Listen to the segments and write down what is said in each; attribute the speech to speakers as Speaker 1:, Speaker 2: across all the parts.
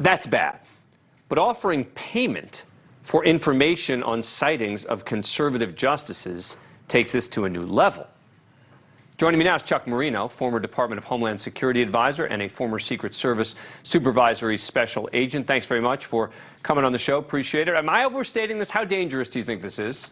Speaker 1: That's bad. But offering payment for information on sightings of conservative justices takes this to a new level. Joining me now is Chuck Marino, former Department of Homeland Security advisor and a former Secret Service supervisory special agent. Thanks very much for coming on the show. Appreciate it. Am I overstating this? How dangerous do you think this is?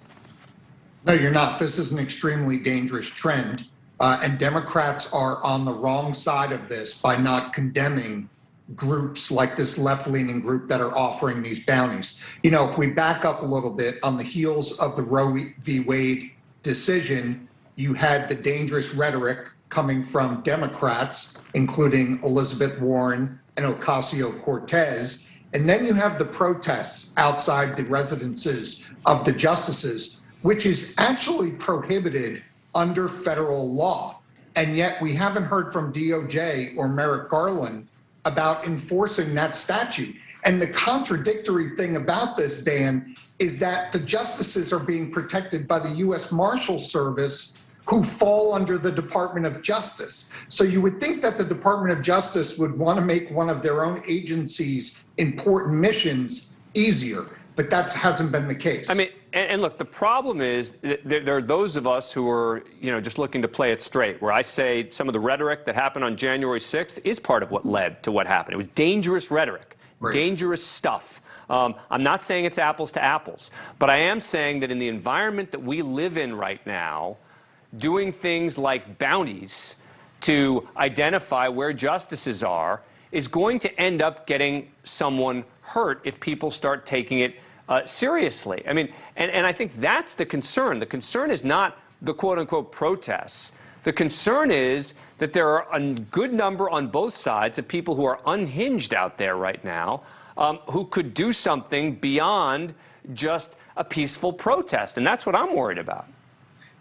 Speaker 2: No, you're not. This is an extremely dangerous trend. And Democrats are on the wrong side of this by not condemning groups like this left-leaning group that are offering these bounties. You know, if we back up a little bit, on the heels of the Roe v. Wade decision, you had the dangerous rhetoric coming from Democrats, including Elizabeth Warren and Ocasio-Cortez. And then you have the protests outside the residences of the justices, which is actually prohibited under federal law. And yet we haven't heard from DOJ or Merrick Garland about enforcing that statute. And the contradictory thing about this, Dan, is that the justices are being protected by the U.S. Marshal Service, who fall under the Department of Justice. So you would think that the Department of Justice would want to make one of their own agencies' important missions easier, but that hasn't been the case.
Speaker 1: I mean, and look, the problem is there are those of us who are, just looking to play it straight, where I say some of the rhetoric that happened on January 6th is part of what led to what happened. It was dangerous rhetoric, right. Dangerous stuff. I'm not saying it's apples to apples, but I am saying that in the environment that we live in right now, doing things like bounties to identify where justices are is going to end up getting someone hurt if people start taking it seriously. I mean, and I think that's the concern. The concern is not the quote-unquote protests. The concern is that there are a good number on both sides of people who are unhinged out there right now who could do something beyond just a peaceful protest. And that's what I'm worried about.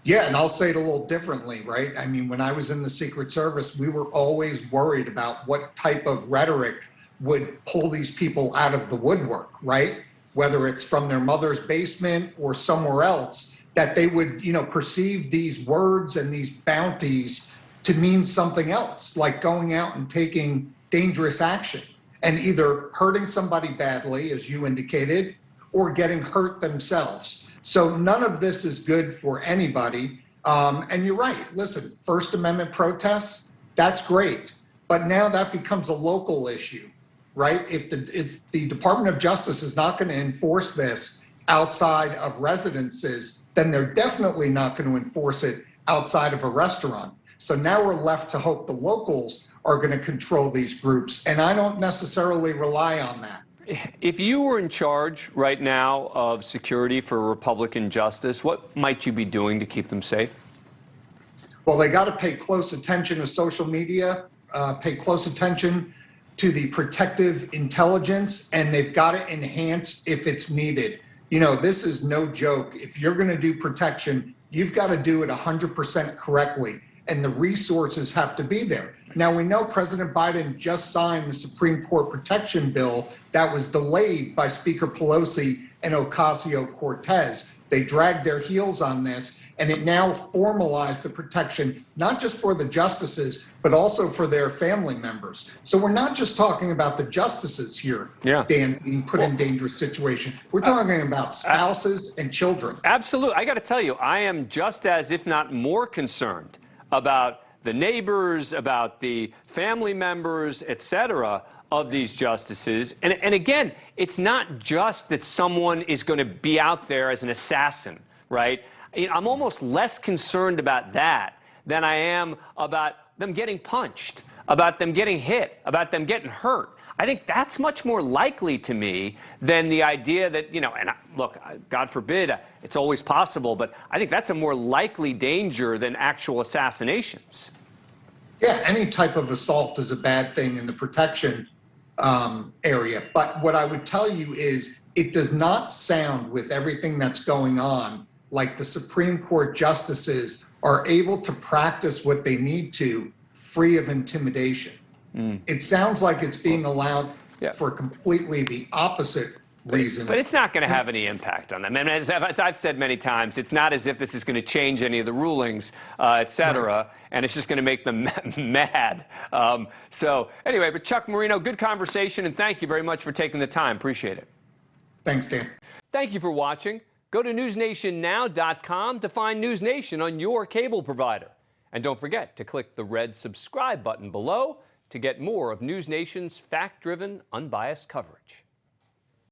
Speaker 2: Yeah, and I'll say it a little differently, right? I mean, when I was in the Secret Service, we were always worried about what type of rhetoric would pull these people out of the woodwork, right? Whether it's from their mother's basement or somewhere else, that they would, perceive these words and these bounties to mean something else, like going out and taking dangerous action and either hurting somebody badly, as you indicated, or getting hurt themselves. So none of this is good for anybody. And you're right. Listen, First Amendment protests, that's great. But now that becomes a local issue, right? If the Department of Justice is not going to enforce this outside of residences, then they're definitely not going to enforce it outside of a restaurant. So now we're left to hope the locals are going to control these groups. And I don't necessarily rely on that.
Speaker 1: If you were in charge right now of security for Republican justice, what might you be doing to keep them safe?
Speaker 2: Well, they got to pay close attention to social media, pay close attention to the protective intelligence, and they've got to enhance if it's needed. This is no joke. If you're going to do protection, you've got to do it 100% correctly, and the resources have to be there. Now, we know President Biden just signed the Supreme Court protection bill that was delayed by Speaker Pelosi and Ocasio-Cortez. They dragged their heels on this, and it now formalized the protection, not just for the justices, but also for their family members. So we're not just talking about the justices here, Dan, being put in dangerous situation. We're talking about spouses and children.
Speaker 1: Absolutely. I got to tell you, I am just as, if not more concerned about the neighbors, about the family members, et cetera, of these justices. And again, it's not just that someone is going to be out there as an assassin, right? I'm almost less concerned about that than I am about them getting punched, about them getting hit, about them getting hurt. I think that's much more likely to me than the idea that, look, God forbid, it's always possible, but I think that's a more likely danger than actual assassinations.
Speaker 2: Yeah, any type of assault is a bad thing in the protection area. But what I would tell you is it does not sound, with everything that's going on, like the Supreme Court justices are able to practice what they need to free of intimidation. It sounds like it's being allowed for completely the opposite reasons.
Speaker 1: But it's not going to have any impact on them. I mean, as I've said many times, it's not as if this is going to change any of the rulings, et cetera,
Speaker 2: Right.
Speaker 1: and it's just going to make them mad. So anyway, but Chuck Marino, good conversation, and thank you very much for taking the time. Appreciate it.
Speaker 2: Thanks, Dan.
Speaker 1: Thank you for watching. Go to newsnationnow.com to find NewsNation on your cable provider. And don't forget to click the red subscribe button below to get more of NewsNation's fact-driven, unbiased coverage.